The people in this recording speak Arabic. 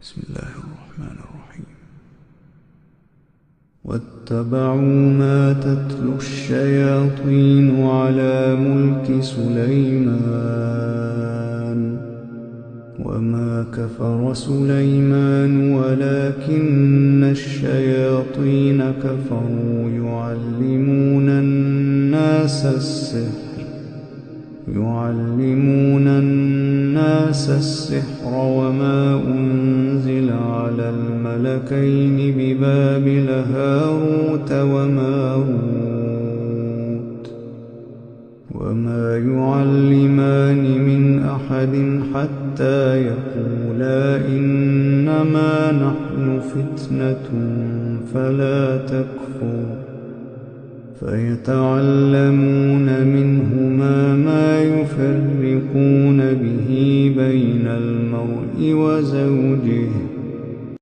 بسم الله الرحمن الرحيم. واتبعوا ما تتلو الشياطين على ملك سليمان وما كفر سليمان ولكن الشياطين كفروا يعلمون الناس السحر وما أنزل على الملكين ببابل هاروت وماروت وما يعلمان من أحد حتى يقولا إنما نحن فتنة فلا تكفر فيتعلمون منهما ما يفرقون به بين المرء وزوجه